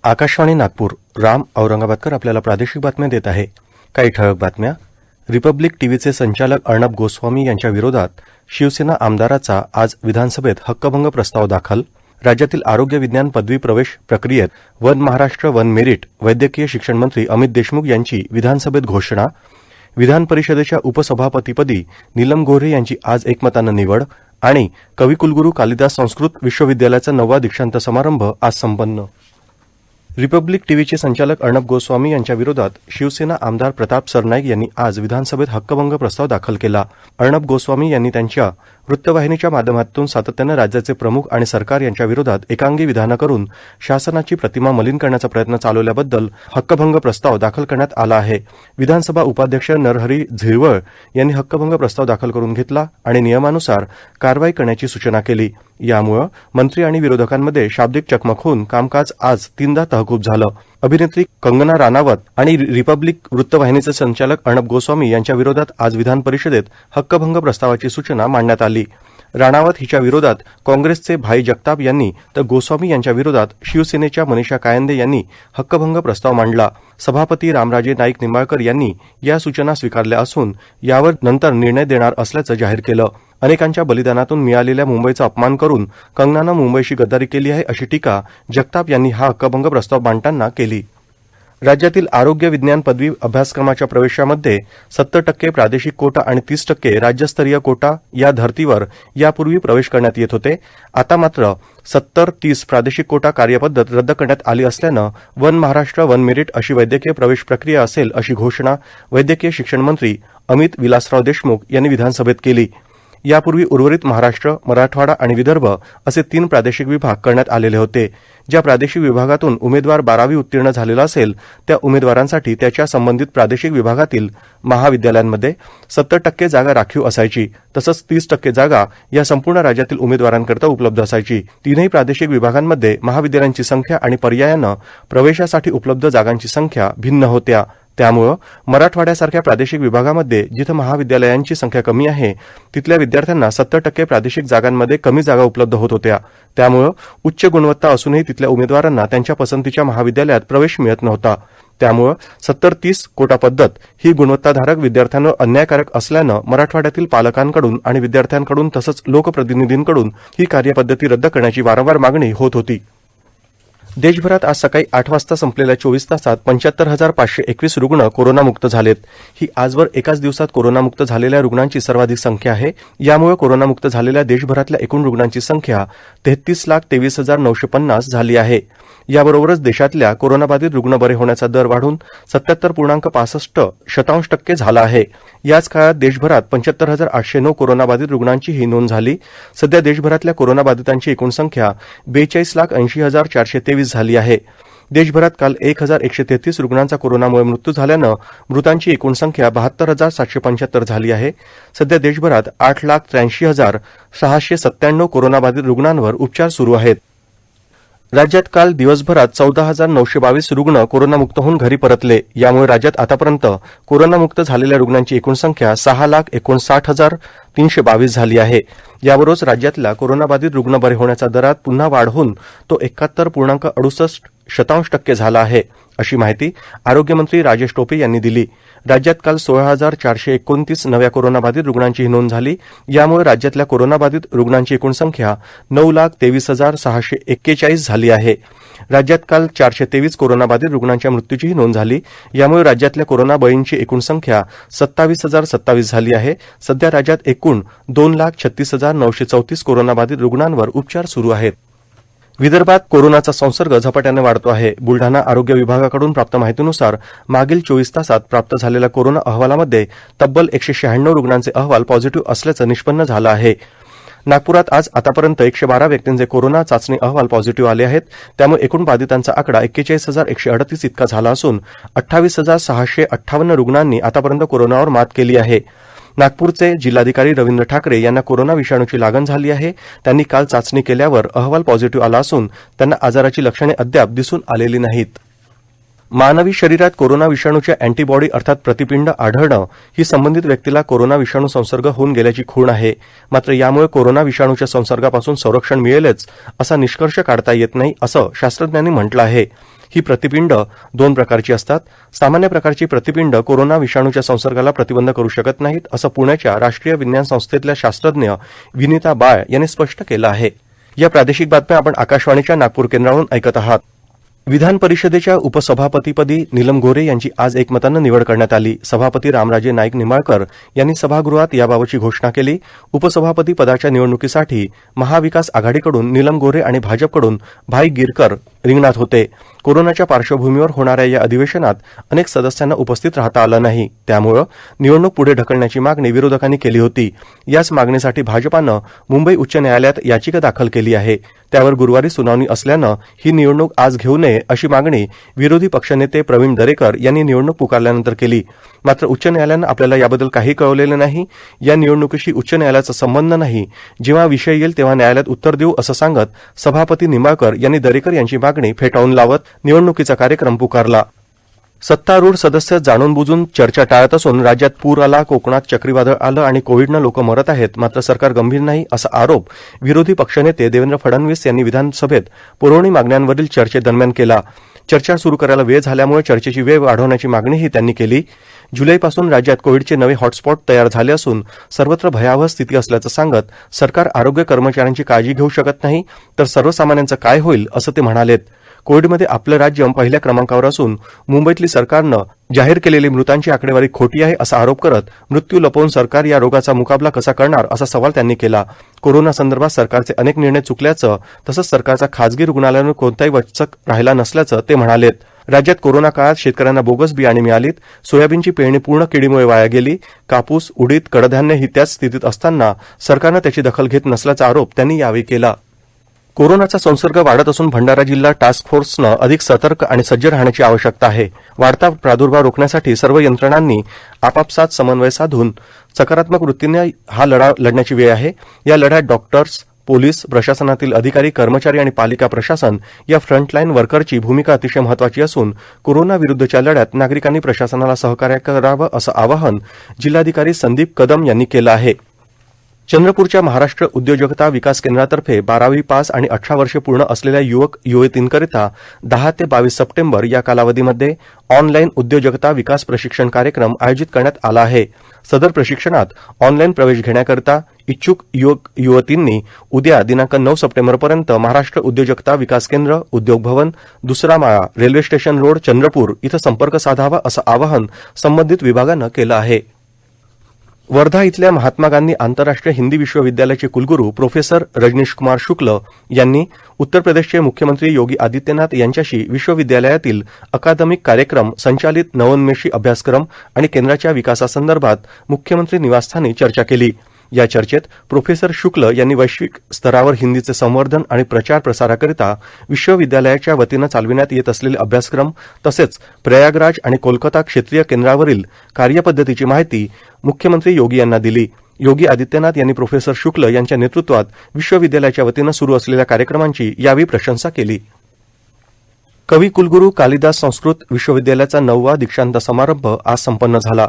आकाशवाणी नागपूर. राम औरंगाबादकर आपल्याला प्रादेशिक बातम्या देत आहे. काही ठळक बातम्या. रिपब्लिक टीव्हीचे संचालक अर्णब गोस्वामी यांच्या विरोधात शिवसेना आमदाराचा आज विधानसभेत हक्कभंग प्रस्ताव दाखल. राज्यातील आरोग्य विज्ञान पदवी प्रवेश प्रक्रियेत वन महाराष्ट्र वन मेरिट. वैद्यकीय शिक्षण मंत्री अमित देशमुख यांची विधानसभेत घोषणा. विधान परिषदेच्या उपसभापतीपदी नीलम गोऱ्हे यांची आज एकमतानं निवड. आणि कविकुलगुरू कालिदास संस्कृत विश्वविद्यालयाचा 9वा दीक्षांत समारंभ आज संपन्न. रिपब्लिक टीव्हीचे संचालक अर्णब गोस्वामी यांच्या विरोधात शिवसेना आमदार प्रताप सरनाईक यांनी आज विधानसभेत हक्कभंग प्रस्ताव दाखल केला. अर्णब गोस्वामी यांनी त्यांच्या वृत्तवाहिनीच्या माध्यमातून सातत्यानं राज्याचे प्रमुख आणि सरकार यांच्या विरोधात एकांगी विधानं करून शासनाची प्रतिमा मलिन करण्याचा प्रयत्न चालवल्याबद्दल हक्कभंग प्रस्ताव दाखल करण्यात आला आहे. विधानसभा उपाध्यक्ष नरहरी झिरवळ यांनी हक्कभंग प्रस्ताव दाखल करून घेतला आणि नियमानुसार कारवाई करण्याची सूचना केली. यामुळे मंत्री आणि विरोधकांमध्ये शाब्दिक चकमक होऊन कामकाज आज 3दा तहकूब झालं. अभिनेत्री कंगना राणावत आणि रिपब्लिक वृत्तवाहिनीचे संचालक अर्णब गोस्वामी यांच्या विरोधात आज विधान परिषदेत हक्कभंग प्रस्तावाची सूचना मांडण्यात आली. राणावत हिच्या विरोधात काँग्रेसचे भाई जगताप यांनी तर गोस्वामी यांच्या विरोधात शिवसेनेच्या मनीषा कायंदे यांनी हक्कभंग प्रस्ताव मांडला. सभापती रामराजे नाईक निंबाळकर यांनी या सूचना स्वीकारल्या असून यावर नंतर निर्णय देणार असल्याचं जाहीर केलं. अनेकांच्या बलिदानातून मिळालेल्या मुंबईचा अपमान करून कंगनानं मुंबईशी गद्दारी केली आहे अशी टीका जगताप यांनी हा हक्कभंग प्रस्ताव मांडताना केली. राज्यातील आरोग्य विज्ञान पदवी अभ्यासक्रमाच्या प्रवेशामध्ये 70% प्रादेशिक कोटा आणि 30% राज्यस्तरीय कोटा या धर्तीवर यापूर्वी प्रवेश करण्यात येत होते. आता मात्र 70-30 प्रादेशिक कोटा कार्यपद्धत रद्द करण्यात आली असल्यानं वन महाराष्ट्र वन मेरिट अशी वैद्यकीय प्रवेश प्रक्रिया असेल अशी घोषणा वैद्यकीय शिक्षण मंत्री अमित विलासराव देशमुख यांनी विधानसभेत केली. यापूर्वी उर्वरित महाराष्ट्र, मराठवाडा आणि विदर्भ असे 3 प्रादेशिक विभाग करण्यात आलेले होते. ज्या प्रादेशिक विभागातून उमेदवार 12वी उत्तीर्ण झालेला असेल त्या उमेदवारांसाठी त्याच्या संबंधित प्रादेशिक विभागातील महाविद्यालयांमध्ये 70% जागा राखीव असायची. तसंच 30% जागा या संपूर्ण राज्यातील उमेदवारांकरता उपलब्ध असायची. 3ही प्रादेशिक विभागांमध्ये महाविद्यालयांची संख्या आणि पर्यायानं प्रवेशासाठी उपलब्ध जागांची संख्या भिन्न होत्या. त्यामुळं मराठवाड्यासारख्या प्रादेशिक विभागामध्ये जिथं महाविद्यालयांची संख्या कमी आहे तिथल्या विद्यार्थ्यांना 70% प्रादेशिक जागांमध्ये कमी जागा उपलब्ध होत होत्या. त्यामुळं उच्च गुणवत्ता असूनही तिथल्या उमेदवारांना त्यांच्या पसंतीच्या महाविद्यालयात प्रवेश मिळत नव्हता. त्यामुळं 70-30 कोटा पद्धत ही गुणवत्ताधारक विद्यार्थ्यांवर अन्यायकारक असल्यानं मराठवाड्यातील पालकांकडून आणि विद्यार्थ्यांकडून तसंच लोकप्रतिनिधींकडून ही कार्यपद्धती रद्द करण्याची वारंवार मागणी होत होती. देशभरात आज सकाळी 8 वाजता संपलेल्या 24 तासात 75,521 रुग्ण कोरोनामुक्त झालेत. ही आजवर एकाच दिवसात कोरोनामुक्त झालेल्या रुग्णांची सर्वाधिक संख्या आहे. यामुळे कोरोनामुक्त झालेल्या देशभरातल्या एकूण रुग्णांची संख्या 33,23,950 झाली आहे. याबरोबरच देशातल्या कोरोनाबाधित रुग्ण बरे होण्याचा दर वाढून 77.65% झाला आहे. याच काळात देशभरात 75,809 कोरोनाबाधित रुग्णांची ही नोंद झाली. सध्या देशभरातल्या कोरोनाबाधितांची एकूण संख्या 42,80,423 झाली आहे. देशभरात काल 1,133 रुग्णांचा कोरोनामुळे मृत्यू झाल्यानं मृतांची एकूण संख्या 72,775 झाली आहे. सध्या देशभरात 8,83,697 कोरोनाबाधित रुग्णांवर उपचार सुरू आहेत. राज्यात काल दिवसभरात 14,922 रुग्ण कोरोनामुक्त होऊन घरी परतले. यामुळे राज्यात आतापर्यंत कोरोनामुक्त झालेल्या रुग्णांची एकूण संख्या 6,59,322 झाली आहे. याबरोबरच राज्यातल्या कोरोनाबाधित रुग्ण बरे होण्याच्या दरात पुन्हा वाढ होऊन तो 71.68% झाला आहे, अशी माहिती आरोग्यमंत्री राजेश टोपे यांनी दिली. राज्यात काल 16,429 नव्या कोरोनाबाधित रुग्णांची नोंद झाली. यामुळे राज्यातल्या कोरोनाबाधित रुग्णांची एकूण संख्या 9,23,641 झाली आहे. राज्यात काल 423 कोरोनाबाधित रुग्णांच्या मृत्यूचीही नोंद झाली. यामुळे राज्यातल्या कोरोना बळींची एकूण संख्या 27,027 झाली आहे. सध्या राज्यात एकूण 2,36,934 कोरोनाबाधित रुग्णांवर उपचार सुरू आहेत. विदर्भात कोरोनाचा संसर्ग झपाट्याने वाढतो आहे. बुलढाणा आरोग्य विभागाकडून प्राप्त माहितीनुसार मागील 24 तासात प्राप्त झालेल्या कोरोना अहवालामध्ये तब्बल 196 रुग्णांचे अहवाल पॉझिटिव्ह असल्याचं निष्पन्न झालं आहे. नागपुरात आज आतापर्यंत 112 व्यक्तींचे कोरोना चाचणी अहवाल पॉझिटिव्ह आले आहेत. त्यामुळे एकूण बाधितांचा आकडा 41,138 इतका झाला असून 28,658 रुग्णांनी आतापर्यंत कोरोनावर मात केली आहे. नागपूरचे जिल्हाधिकारी रवींद्र ठाकरे यांना कोरोना विषाणूची लागण झाली आहे. त्यांनी काल चाचणी केल्यावर अहवाल पॉझिटिव्ह आला असून त्यांना आजाराची लक्षणे अद्याप दिसून आलेली नाहीत. मानवी शरीरात कोरोना विषाणूच्या अँटीबॉडी अर्थात प्रतिपिंड आढळणं ही संबंधित व्यक्तीला कोरोना विषाणू संसर्ग होऊन गेल्याची खूण आहे. मात्र यामुळे कोरोना विषाणूच्या संसर्गापासून संरक्षण मिळेलच असा निष्कर्ष काढता येत नाही असं शास्त्रज्ञांनी म्हटलं आहे. ही प्रतिपिंड 2 प्रकारची असतात. सामान्य प्रकारची प्रतिपिंड कोरोना विषाणूच्या संसर्गाला प्रतिबंध करू शकत नाहीत, असं पुण्याच्या राष्ट्रीय विज्ञान संस्थेतल्या शास्त्रज्ञ विनीता बाळ यांनी स्पष्ट केलं आहे. या प्रादेशिक बातम्या आपण आकाशवाणीच्या नागपूर केंद्रावरून ऐकत आहात. विधान परिषदेच्या उपसभापतीपदी नीलम गोऱ्हे यांची आज एकमतानं निवड करण्यात आली. सभापती रामराजे नाईक निंबाळकर यांनी सभागृहात याबाबतची घोषणा केली. उपसभापती पदाच्या निवडणुकीसाठी महाविकास आघाडीकडून नीलम गोऱ्हे आणि भाजपकडून भाई गिरकर रिंगणात होते. कोरोनाच्या पार्श्वभूमीवर होणाऱ्या या अधिवेशनात अनेक सदस्यांना उपस्थित राहता आलं नाही. त्यामुळं निवडणूक पुढे ढकलण्याची मागणी विरोधकांनी केली होती. याच मागणीसाठी भाजपानं मुंबई उच्च न्यायालयात याचिका दाखल केली आहे. त्यावर गुरुवारी सुनावणी असल्यानं ही निवडणूक आज घेऊ नये अशी मागणी विरोधी पक्षनेते प्रवीण दरेकर यांनी निवडणूक पुकारल्यानंतर केली. मात्र उच्च न्यायालयानं आपल्याला याबद्दल काही कळवलेलं नाही. या निवडणुकीशी उच्च न्यायालयाचा संबंध नाही. जेव्हा विषय येईल तेव्हा न्यायालयात उत्तर देऊ असं सांगत सभापती निंबाळकर यांनी दरेकर यांची मागणी फेटाळून लावत निवडणुकीचा कार्यक्रम पुकारला. सत्तारूढ सदस्य जाणून बुजून चर्चा टाळत असून राज्यात पूर आला, कोकणात चक्रीवादळ आलं आणि कोविडनं लोक मरत आहेत, मात्र सरकार गंभीर नाही असा आरोप विरोधी पक्षनेते देवेंद्र फडणवीस यांनी विधानसभेत पुरवणी मागण्यांवरील चर्चेदरम्यान केला. चर्चा सुरू करायला वेळ झाल्यामुळे चर्चेची वेळ वाढवण्याची मागणीही त्यांनी केली. जुलैपासून राज्यात कोविडचे नवे हॉटस्पॉट तयार झाले असून सर्वत्र भयावह स्थिती असल्याचं सांगत सरकार आरोग्य कर्मचाऱ्यांची काळजी घेऊ शकत नाही, तर सर्वसामान्यांचं काय होईल असं ते म्हणालेत. कोविडमध्ये आपलं राज्य पहिल्या क्रमांकावर असून मुंबईतली सरकारनं जाहीर केलेली मृतांची आकडेवारी खोटी आहे असा आरोप करत मृत्यू लपवून सरकार या रोगाचा मुकाबला कसा करणार असा सवाल त्यांनी केला. कोरोना संदर्भात सरकारचे अनेक निर्णय चुकल्याचं तसंच सरकारचा खासगी रुग्णालयांवर कोणताही वचक राहिला नसल्याचं ते म्हणालेत. राज्यात कोरोना काळात शेतकऱ्यांना बोगस बियाणे मिळालीत, सोयाबीनची पेरणी पूर्ण किडीमुळे वाया गेली, कापूस, उडीद, कडधान्य ही त्याच स्थितीत असताना सरकारनं त्याची दखल घेत नसल्याचा आरोप त्यांनी यावेळी केला. कोरोनाचा संसर्ग वाढत असून भंडारा जिल्हा टास्क फोर्सनं अधिक सतर्क आणि सज्ज राहण्याची आवश्यकता आहे. वाढता प्रादुर्भाव रोखण्यासाठी सर्व यंत्रणांनी आपापसात समन्वय साधून सकारात्मक वृत्तीने हा लढा लढण्याची वेळ आहे. या लढ्यात डॉक्टर्स, पोलीस, प्रशासनातील अधिकारी, कर्मचारी आणि पालिका प्रशासन या फ्रंटलाईन वर्करची भूमिका अतिशय महत्वाची असून कोरोना विरुद्धच्या लढ्यात नागरिकांनी प्रशासनाला सहकार्य करावं असं आवाहन जिल्हाधिकारी संदीप कदम यांनी केलं आहे. चंद्रपूरच्या महाराष्ट्र उद्योजकता विकास केंद्रातर्फे 12वी पास आणि 18 वर्षे पूर्ण असलेल्या युवक युवतींकरिता 10 ते 22 सप्टेंबर या कालावधीमध्ये ऑनलाईन उद्योजकता विकास प्रशिक्षण कार्यक्रम आयोजित करण्यात आला आहे. सदर प्रशिक्षणात ऑनलाईन प्रवेश घेण्याकरिता इच्छुक युवक युवतींनी उद्या दिनांक 9 सप्टेंबरपर्यंत महाराष्ट्र उद्योजकता विकास केंद्र, उद्योग भवन, दुसरा माळा, रेल्वे स्टेशन रोड, चंद्रपूर इथं संपर्क साधावा असं आवाहन संबंधित विभागानं केलं आहे. वर्धा इथल्या महात्मा गांधी आंतरराष्ट्रीय हिंदी विश्वविद्यालयाचे कुलगुरू प्रोफेसर रजनीश कुमार शुक्ल यांनी उत्तर प्रदेशचे मुख्यमंत्री योगी आदित्यनाथ यांच्याशी विश्वविद्यालयातील अकादमिक कार्यक्रम, संचालित नवोन्मेषी अभ्यासक्रम आणि केंद्राच्या विकासासंदर्भात मुख्यमंत्री निवासस्थानी चर्चा केली. या चर्चेत प्रोफेसर शुक्ल यांनी वैश्विक स्तरावर हिंदीचे संवर्धन आणि प्रचार प्रसाराकरिता विश्वविद्यालयाच्या वतीनं चालविण्यात येत असलेले अभ्यासक्रम तसेच प्रयागराज आणि कोलकाता क्षेत्रीय केंद्रावरील कार्यपद्धतीची माहिती मुख्यमंत्री योगी यांना दिली. योगी आदित्यनाथ यांनी प्रोफेसर शुक्ल यांच्या नेतृत्वात विश्वविद्यालयाच्या वतीनं सुरू असलेल्या कार्यक्रमांची यावेळी प्रशंसा केली. कवी कुलगुरू कालिदास संस्कृत विश्वविद्यालयाचा 9वा दीक्षांत समारंभ आज संपन्न झाला.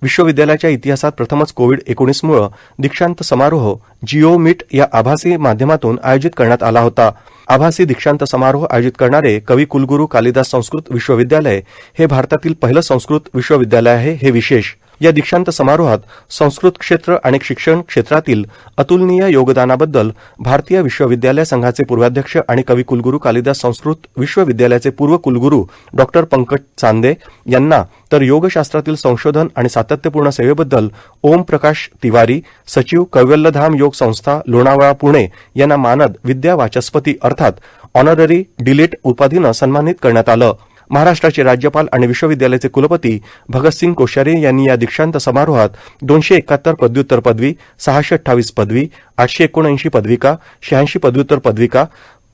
विश्वविद्यालयाच्या इतिहासात प्रथमच कोविड-19 मुळे दीक्षांत समारोह जिओ मीट या आभासी माध्यमातून आयोजित करण्यात आला होता. आभासी दीक्षांत समारोह आयोजित करणारे कवी कुलगुरू कालिदास संस्कृत विश्वविद्यालय हे भारतातील पहिलं संस्कृत विश्वविद्यालय आहे. हे विशेष. या दीक्षांत समारोहात संस्कृत क्षेत्र आणि शिक्षण क्षेत्रातील अतुलनीय योगदानाबद्दल भारतीय विश्वविद्यालय संघाचे पूर्वाध्यक्ष आणि कवी कुलगुरू कालिदास संस्कृत विश्वविद्यालयाचे पूर्व कुलगुरू डॉ. पंकज चांदे यांना, तर योगशास्त्रातील संशोधन आणि सातत्यपूर्ण सेवेबद्दल ओम प्रकाश तिवारी, सचिव कैवल्यधाम योग संस्था लोणावळा पुणे यांना मानद विद्या वाचस्पती अर्थात ऑनररी डिलीट उपाधीनं सन्मानित करण्यात आलं. महाराष्ट्राचे राज्यपाल आणि विश्वविद्यालयाचे कुलपती भगतसिंग कोश्यारी यांनी या दीक्षांत समारोहात 271 पदव्युत्तर पदवी, 628 पदवी, 879 पदविका, 86 पदव्युत्तर पदविका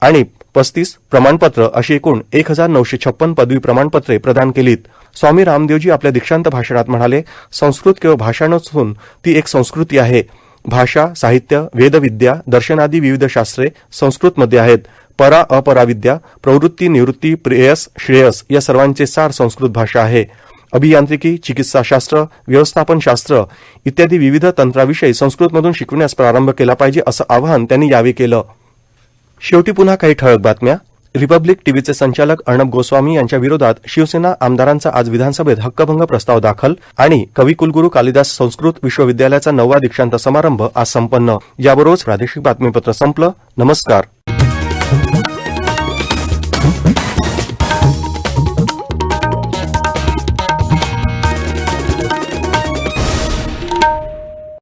आणि 35 प्रमाणपत्र अशी एकूण 1956 पदवी प्रमाणपत्रे प्रदान केलीत. स्वामी रामदेवजी आपल्या दीक्षांत भाषणात म्हणाले, संस्कृत केवळ भाषा नसून ती एक संस्कृती आहे. भाषा, साहित्य, वेदविद्या, दर्शनादी विविध शास्त्रे संस्कृतमध्ये आहेत. परा अपरा विद्या, प्रवृत्ती, निवृत्ती, प्रेयस, श्रेयस या सर्वांचे सार संस्कृत भाषा आहे. अभियांत्रिकी, चिकित्साशास्त्र, व्यवस्थापनशास्त्र इत्यादी विविध तंत्राविषयी संस्कृतमधून शिकविण्यास प्रारंभ केला पाहिजे असं आवाहन त्यांनी यावेळी केलं. शेवटी पुन्हा काही ठळक बातम्या. रिपब्लिक टीव्हीचे संचालक अर्णब गोस्वामी यांच्या विरोधात शिवसेना आमदारांचा आज विधानसभेत हक्कभंग प्रस्ताव दाखल आणि कविकुलगुरू कालिदास संस्कृत विश्वविद्यालयाचा 9वा दीक्षांत समारंभ आज संपन्न. याबरोबरच प्रादेशिक बातमीपत्र संपलं. नमस्कार.